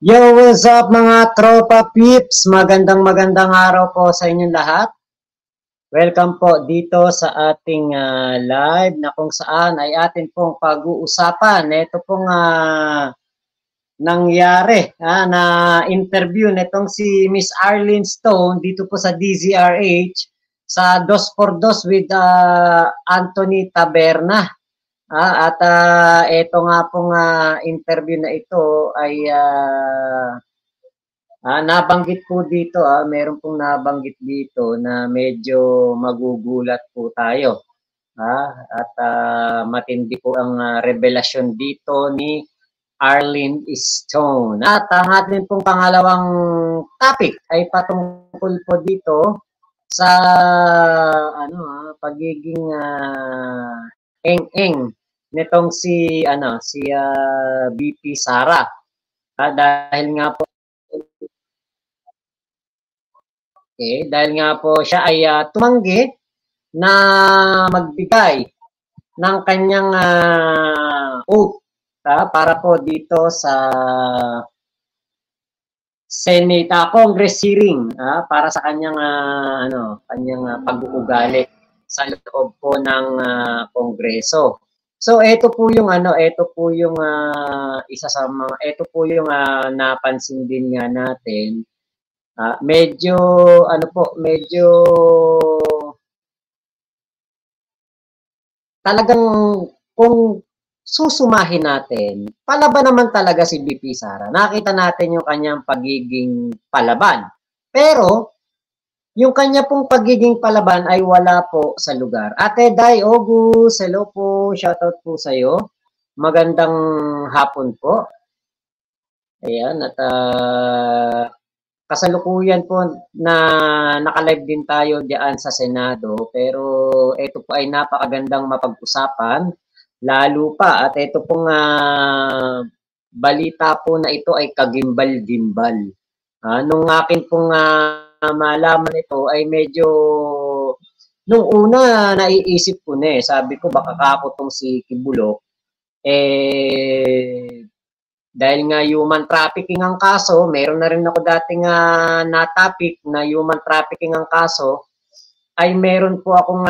Yo, what's up mga tropa peeps? Magandang araw po sa inyong lahat. Welcome po dito sa ating live na kung saan ay atin pong pag-uusapan. Ito pong nangyari na interview nitong si Miss Arlene Stone dito po sa DZRH sa 2x2 with Anthony Taberna. At ito nga pong interview na ito ay nabanggit po dito, meron pong nabanggit dito na medyo magugulat po tayo. At matindi po ang revelasyon dito ni Arlene Stone. At ang ating pong pangalawang topic ay patungkol po dito sa pagiging eng-eng nitong si BP Sara. Dahil nga po dahil nga po siya ay tumanggi na magbigay ng kanyang oath para po dito sa Senate Congress hearing para sa kanyang kanyang pag-uugali sa loob po ng Kongreso. So ito po yung isa sa mga ito po yung napansin din nga natin. Medyo talagang kung susumahin natin, palaban naman talaga si BP Sara. Nakita natin yung kanyang pagiging palaban. Pero yung kanya pong pagiging palaban ay wala po sa lugar. Ate Day August, hello po, shoutout po sa iyo. Magandang hapon po. Ayan, at kasalukuyan po na naka-live din tayo diyan sa Senado, pero ito po ay napakagandang mapag-usapan, lalo pa at ito pong balita po na ito ay kagimbal-gimbal. Nung akin pong malaman ito ay medyo nung una naiisip ko na sabi ko baka kako tong si Kibulok dahil nga human trafficking ang kaso, meron na rin ako dating na-topic na human trafficking ang kaso, ay meron po akong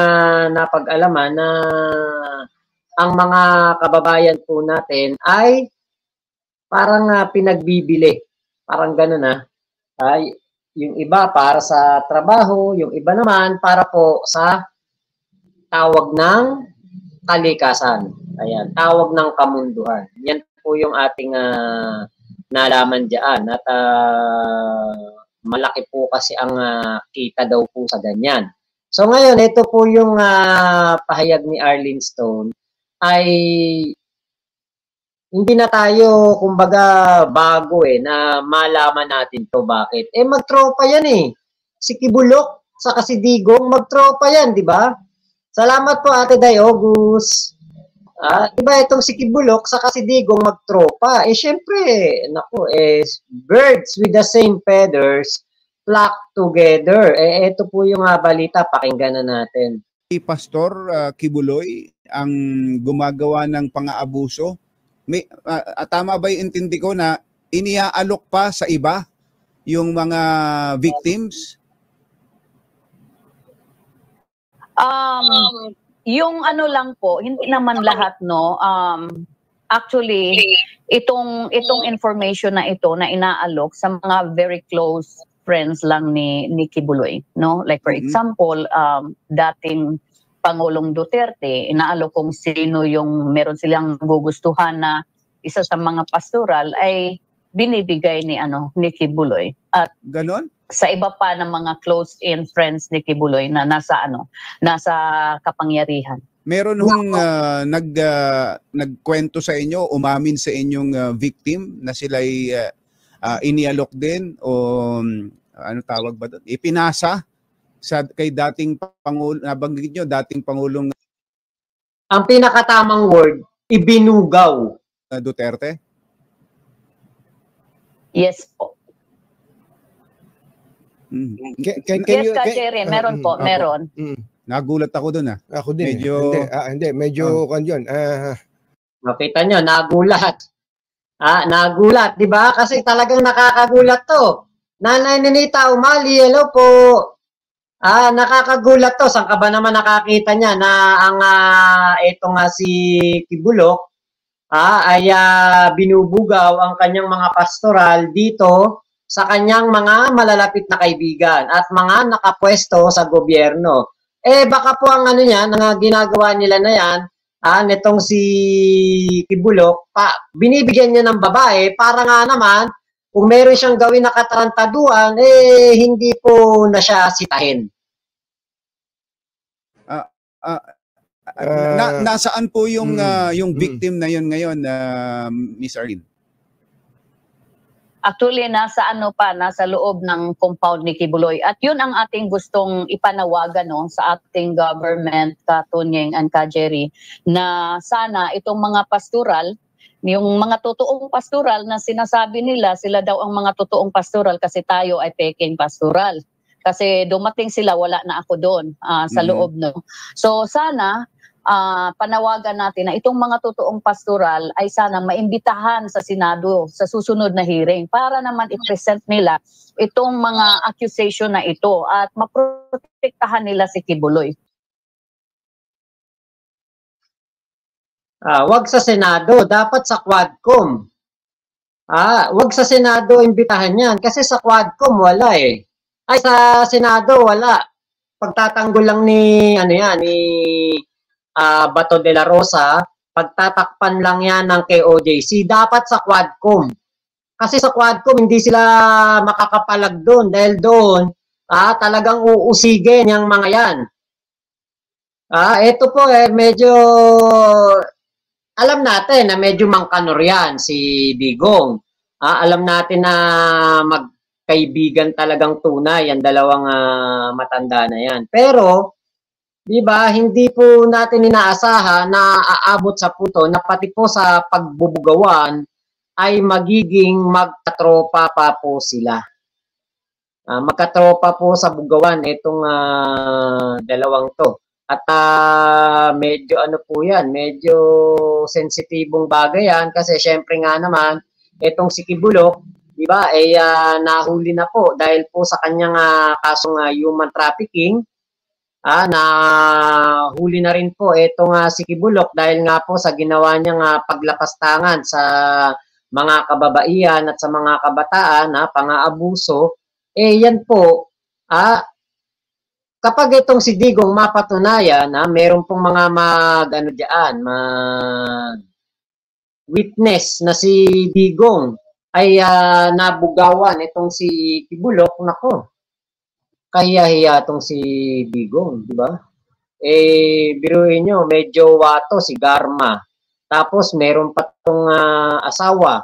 napag-alaman na ang mga kababayan po natin ay parang pinagbibili. Parang gano'n yung iba para sa trabaho, yung iba naman para po sa tawag ng kalikasan. Ayan, tawag ng kamunduhan. Yan po yung ating nalaman diyan at malaki po kasi ang kita daw po sa ganyan. So ngayon, ito po yung pahayag ni Arlene Stone ay hindi na tayo kumbaga bago na malaman natin to. Bakit? Magtropa yan Si Kibulok sa si Digong, magtropa yan, di ba? Salamat po Ate Day August. Diba itong si Kibulok sa si Digong magtropa? Syempre, birds with the same feathers flock together. Ito po yung balita, pakinggan na natin. Pastor Kibuloy ang gumagawa ng pang-aabuso. Tama ba yung intindi ko na iniaalok pa sa iba yung mga victims? Yung lang po, hindi naman lahat actually itong information na ito na inaalok sa mga very close friends lang ni Kibuloy, no? Like for example, dating Pangulong Duterte, inaalok kung sino yung meron silang gugustuhan na isa sa mga pastoral ay binibigay ni Kibuloy. At ganon? Sa iba pa ng mga close-in friends ni Kibuloy na nasa kapangyarihan. Meron hong nagkwento sa inyo, umamin sa inyong victim na sila'y inialok din o ano tawag ba doon? Ipinasa kay dating Pangulo, nabanggit nyo, dating Pangulong ang pinakatamang word, ibinugaw. Duterte? Yes po. Meron po, meron. Nagulat ako doon Ako din. Medyo hindi, medyo kan yun. Makita nyo, nagulat. Nagulat, di ba? Kasi talagang nakakagulat to. Nanay Ninita Umali, hello po. Nakakagulat to. Saan ka ba naman nakakita niya na ang ito nga si Kibulok ay binubugaw ang kanyang mga pastoral dito sa kanyang mga malalapit na kaibigan at mga nakapwesto sa gobyerno. Baka po ang ano niya, ang ginagawa nila na yan, nitong si Kibulok, binibigyan niya ng babae para nga naman, kung meron siyang gawin na katarantaduan, hindi po na siya sitahin. Nasaan po yung victim na yun ngayon, Miss Arlene? Actually, nasa loob ng compound ni Kibuloy. At yun ang ating gustong ipanawagan sa ating government, ka Tunyeng and ka Jerry, na sana itong mga pastoral, yung mga totoong pastoral na sinasabi nila, sila daw ang mga totoong pastoral kasi tayo ay peking pastoral. Kasi dumating sila, wala na ako doon sa loob. No? So sana, panawagan natin na itong mga totoong pastoral ay sana maimbitahan sa Senado sa susunod na hearing para naman i-present nila itong mga accusation na ito at maprotektahan nila si Kibuloy. Wag sa Senado, dapat sa Quadcom. Wag sa Senado imbitahan yan kasi sa Quadcom wala eh. Ay sa Senado wala. Pagtatanggol lang ni Bato de la Rosa, pagtatakpan lang yan ng KOJC, dapat sa Quadcom. Kasi sa Quadcom, hindi sila makakapalag doon dahil doon, talagang uusigin yung mga yan. Ito po medyo, alam natin na medyo mangkanor yan si Digong. Alam natin na magkaibigan talagang tunay ang dalawang matanda na yan. Pero, di ba, hindi po natin inaasahan na aabot sa punto na pati po sa pagbubugawan ay magiging magkatropa pa po sila. Magkatropa po sa bugawan itong dalawang to. At medyo ano po yan, medyo sensitibong bagay yan kasi syempre nga naman, itong si Kibulok, di ba, nahuli na po dahil po sa kanyang kasong human trafficking. Nahuli na rin po itong si Kibulok dahil nga po sa ginawa niyang paglapastangan sa mga kababaihan at sa mga kabataan pang-aabuso, yan po, kapag itong si Digong mapatunayan na meron pong mga witness na si Digong ay nabugawan itong si Kibulok, nako. Kaya itong si Digong, di ba? Biruin nyo, medyo wato si Garma. Tapos meron pa tong asawa.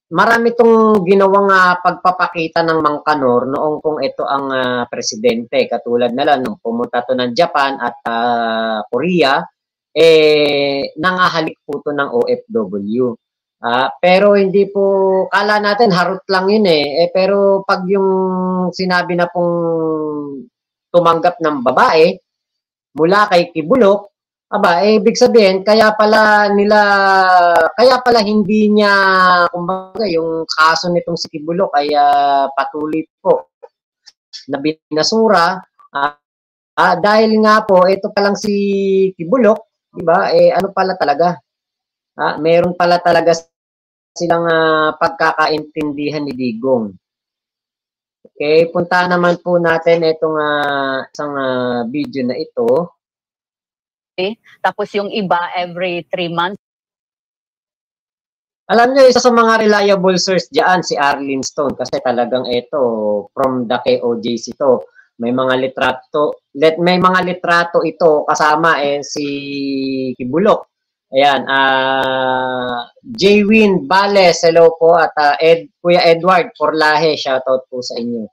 Marami tong ginawang pagpapakita ng Mangkanor noong kung ito ang presidente. Katulad na lang nung pumunta to ng Japan at Korea, nangahalik po to ng OFW. Pero hindi po, kala natin harot lang yun pero pag yung sinabi na pong tumanggap ng babae mula kay Kibulok, ibig sabihin, kaya pala hindi niya, kumbaga, yung kaso nitong si Kibulok ay patuloy po na binasura, dahil nga po, ito pa lang si Kibulok, di ba, ano pala talaga, meron pala talaga silang pagkakaintindihan ni Digong. Okay, punta naman po natin itong isang video na ito. Okay. Tapos yung iba every 3 months. Alam niyo, isa sa mga reliable source diyan si Arlene Stone kasi talagang ito from the KOJC to. May mga litrato ito kasama si Kibulok. Ayan, Jwin Bales, hello po, at Kuya Edward Porlahe, shoutout po sa inyo.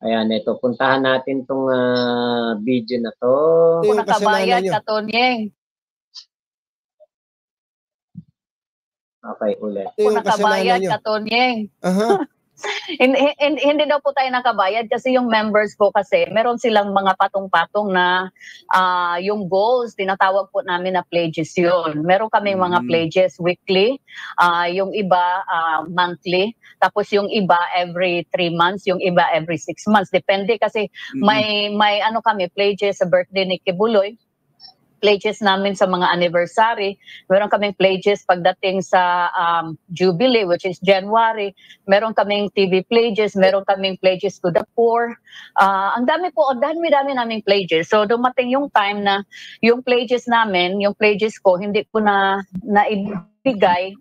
Ayan, ito, puntahan natin tong video na to. Kung nakabayad ka, Tonyeng. Okay, ulit. Kung nakabayad ka, Tonyeng. Hindi daw po tayo nakabayad kasi yung members ko kasi meron silang mga patong-patong na yung goals, tinatawag po namin na pledges yun. Meron kaming mga pledges weekly, yung iba monthly, tapos yung iba every 3 months, yung iba every 6 months. Depende kasi may ano kami, pledges sa birthday ni Kibuloy, pledges namin sa mga anniversary. Meron kaming pledges pagdating sa Jubilee, which is January. Meron kaming TV pledges, meron kaming pledges to the poor. Ang dami po, dami naming pledges. So dumating yung time na yung pledges namin, yung pledges ko, hindi ko na naibigay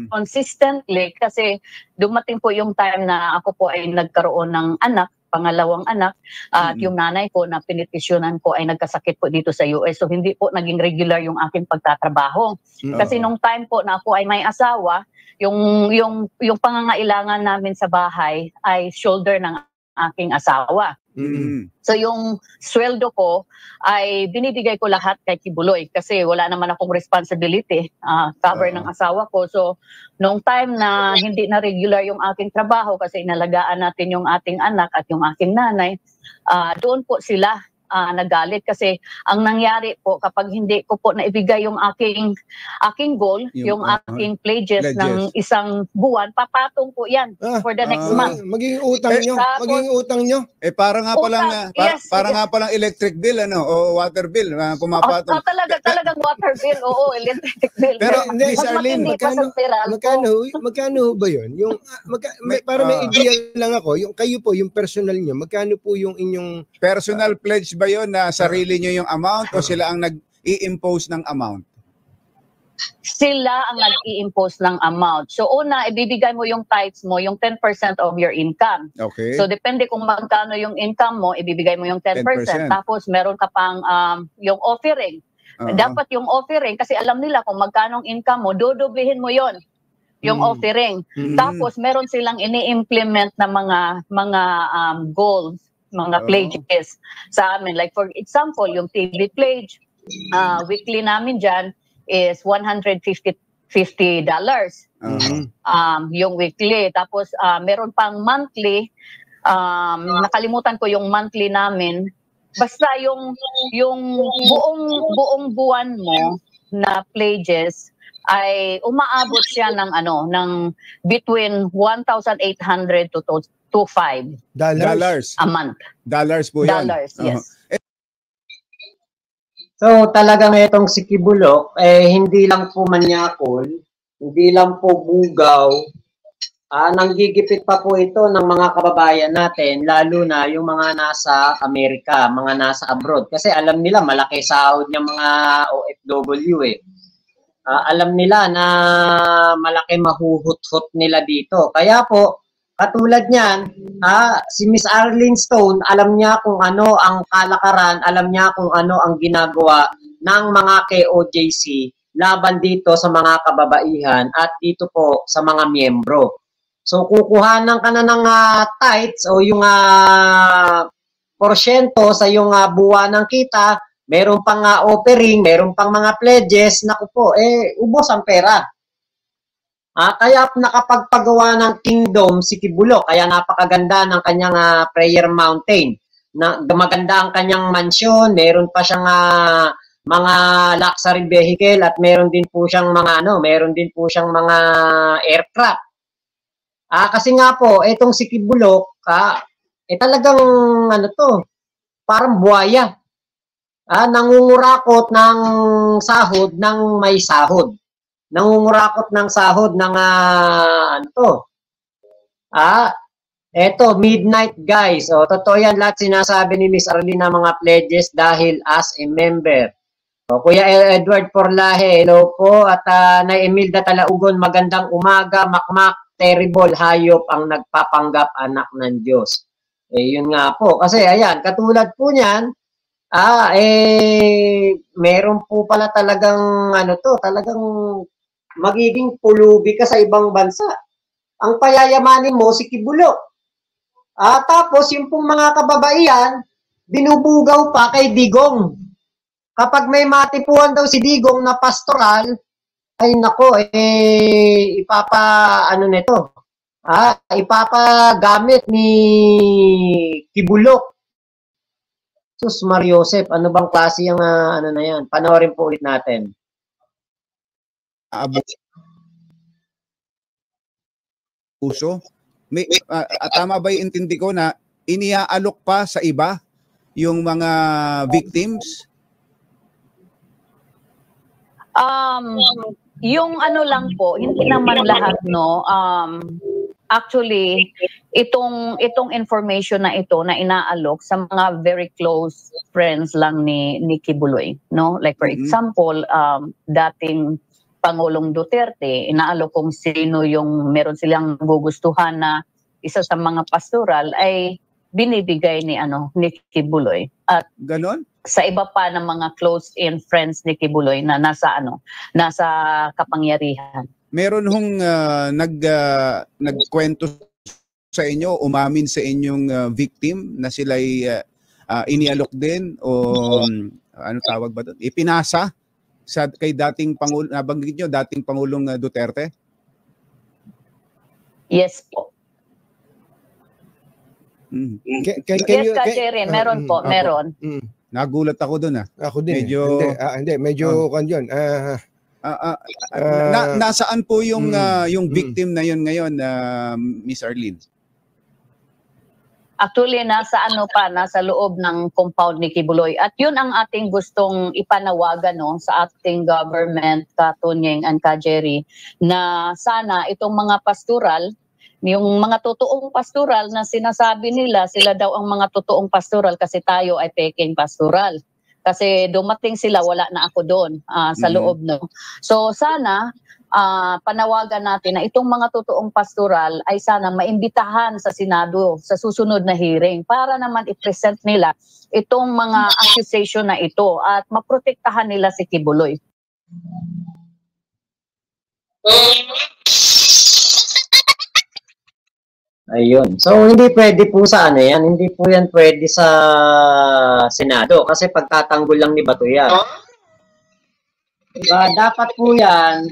consistently kasi dumating po yung time na ako po ay nagkaroon ng anak, pangalawang anak, at yung nanay ko na pinitisyonan ko ay nagkasakit po dito sa US. So hindi po naging regular yung aking pagtatrabaho. Kasi nung time po na ako ay may asawa, yung pangangailangan namin sa bahay ay shoulder ng aking asawa. So yung sweldo ko ay binibigay ko lahat kay Kibuloy kasi wala naman akong responsibility, cover ng asawa ko. So nung time na hindi na regular yung aking trabaho kasi inalagaan natin yung ating anak at yung aking nanay, doon po sila nagalit kasi ang nangyari po kapag hindi ko po naibigay yung aking goal, yung aking pledges ng isang buwan, papatong po yan for the next month. Magiging utang nyo. Para nga palang electric bill o water bill pumapatong. Talagang water bill, electric bill. Pero Miss Arlene, magkano ba 'yun? Yung para may idea lang ako, yung kayo po, yung personal nyo, magkano po yung inyong personal pledge ba yun na sarili nyo yung amount o sila ang nag-i-impose ng amount? Sila ang nag-i-impose ng amount. So una, ibibigay mo yung tithes mo, yung 10% of your income. Okay. So depende kung magkano yung income mo, ibibigay mo yung 10%. Tapos meron ka pang yung offering. Dapat yung offering, kasi alam nila kung magkano ang income mo, dodoblihin mo yon yung offering. Tapos meron silang ini-implement na mga goals, mga pledges sa amin. Like for example, yung TV pledge, weekly namin dyan is $150. Yung weekly. Tapos meron pang monthly, nakalimutan ko yung monthly namin. Basta yung buong buwan mo na pledges ay umaabot siya ng between 1,800 to 2,500 dollars a month. Dollars po yan. Dollars, yes. So talagang itong si Kibulok, hindi lang po manyakol, hindi lang po bugaw, nanggigipit pa po ito ng mga kababayan natin, lalo na yung mga nasa Amerika, mga nasa abroad. Kasi alam nila malaki sahod ng mga OFW alam nila na malaki mahuhut-hut nila dito. Kaya po, katulad niyan, si Miss Arlene Stone, alam niya kung ano ang kalakaran, alam niya kung ano ang ginagawa ng mga KOJC laban dito sa mga kababaihan at dito po sa mga miyembro. So, kukuhanan ka na ng tithes o yung porsyento sa yung buwan ng kita, meron pang offering, meron pang mga pledges, naku po, ubos ang pera. Kaya nakapagpagawa ng kingdom si Kibulok, kaya napakaganda ng kanyang prayer mountain. Maganda ang kanyang mansion, meron pa siyang mga luxury vehicle at meron din po siyang mga mga aircraft. Kasi nga po, etong si Kibulok, talagang parang buhaya. Nangungurakot ng sahod ng may sahod. Nangungurakot ng sahod ng eto, midnight guys. Totoo yan lahat sinasabi ni Miss Arlene na mga pledges dahil as a member. Kuya Edward Porlahe, hello po. At na Emilda Talaugon, magandang umaga. Makmak, terrible, hayop ang nagpapanggap anak ng Diyos. Yun nga po. Kasi ayan, katulad po niyan, meron po pala talagang talagang magiging pulubi ka sa ibang bansa. Ang payayamanin mo si Kibulok. Tapos yung pong mga kababaihan, binubugaw pa kay Digong. Kapag may matipuan daw si Digong na pastoral, ay nako, ipapagamit ni Kibulok. Sus Mariosep, ano bang klase yung ano na yan? Panoorin po ulit natin. Puso. Tama ba yung intindi ko na iniaalok pa sa iba yung mga victims? Yung ano lang po, hindi naman lahat, no. Actually, itong information na ito na inaalok sa mga very close friends lang ni Kibuloy, no? Like for example, dating Pangulong Duterte, inaalok kung sino yung meron silang gugustuhan na isa sa mga pastoral ay binibigay ni Kibuloy. At ganon? Sa iba pa ng mga close-in friends ni Kibuloy na nasa kapangyarihan. Meron hong nagkwento sa inyo, umamin sa inyong victim na sila'y inialok din o ano tawag ba doon? Ipinasa kay dating Pangulo, nabanggit nyo, dating Pangulong Duterte? Yes po. Yes, meron po, meron. Nagulat ako doon Ako din. Medyo medyo kanyon. Nasaan po yung victim na yun ngayon, Miss Arlene? Actually, nasa loob ng compound ni Kibuloy. At yun ang ating gustong ipanawagan, no, sa ating government, ka Tunying and ka Jerry, na sana itong mga pastoral, yung mga totoong pastoral na sinasabi nila, sila daw ang mga totoong pastoral kasi tayo ay peking pastoral. Kasi dumating sila, wala na ako doon sa loob, no. So sana panawagan natin na itong mga totoong pastoral ay sana maimbitahan sa Senado sa susunod na hearing para naman i-present nila itong mga accusation na ito at maprotektahan nila si Kibuloy. Ayun. So, hindi pwede po sa ano yan. Hindi po yan pwede sa Senado. Kasi pagtatanggol lang ni Bato yan. Diba? Dapat po yan,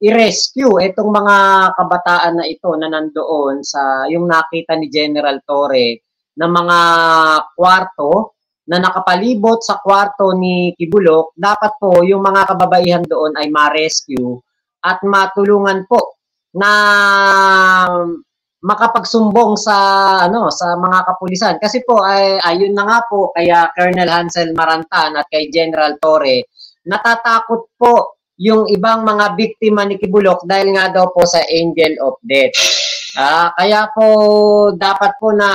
i-rescue itong mga kabataan na ito na nandoon sa yung nakita ni General Torre na mga kwarto na nakapalibot sa kwarto ni Kibulok. Dapat po yung mga kababaihan doon ay ma-rescue at matulungan po na makapagsumbong sa sa mga kapulisan kasi po ayun na nga po kaya Colonel Hansel Marantan at kay General Torre natatakot po yung ibang mga biktima ni Kibulok dahil nga daw po sa Angel of Death. Kaya po dapat po na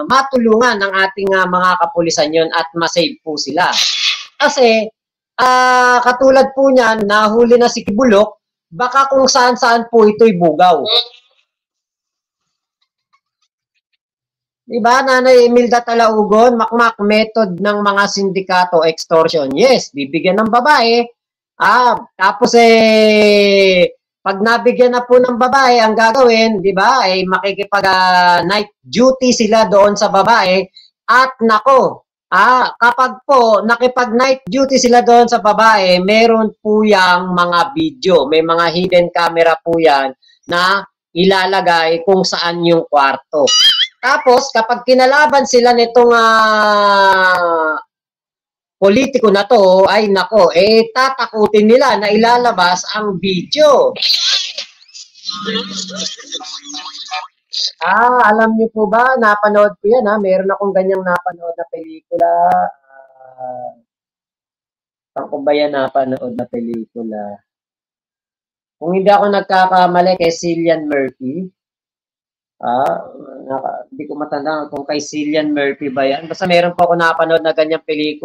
matulungan ng ating mga kapulisan yun at masave po sila. Kasi katulad po niyan nahuli na si Kibulok, baka kung saan-saan po ito'y bugaw. Diba, Nanay Imelda Talaugon, makmak method ng mga sindikato, extortion. Yes, bibigyan ng babae. Tapos pag nabigyan na po ng babae, ang gagawin, di ba, ay makikipag night duty sila doon sa babae. At nako, kapag po nakipag night duty sila doon sa babae, meron po yang mga video, may mga hidden camera po yan na ilalagay kung saan yung kwarto. Tapos kapag kinalaban sila nitong politiko na to, ay nako, tatakutin nila na ilalabas ang video. Alam niyo po ba, napanood ko yan meron akong ganyang napanood na pelikula. Saan ko ba yan napanood na pelikula? Kung hindi ako nagkakamali kay Cillian Murphy. Hindi ko matandaan kung kay Cillian Murphy ba yan. Basta meron po ako napanood na ganyang pelikula.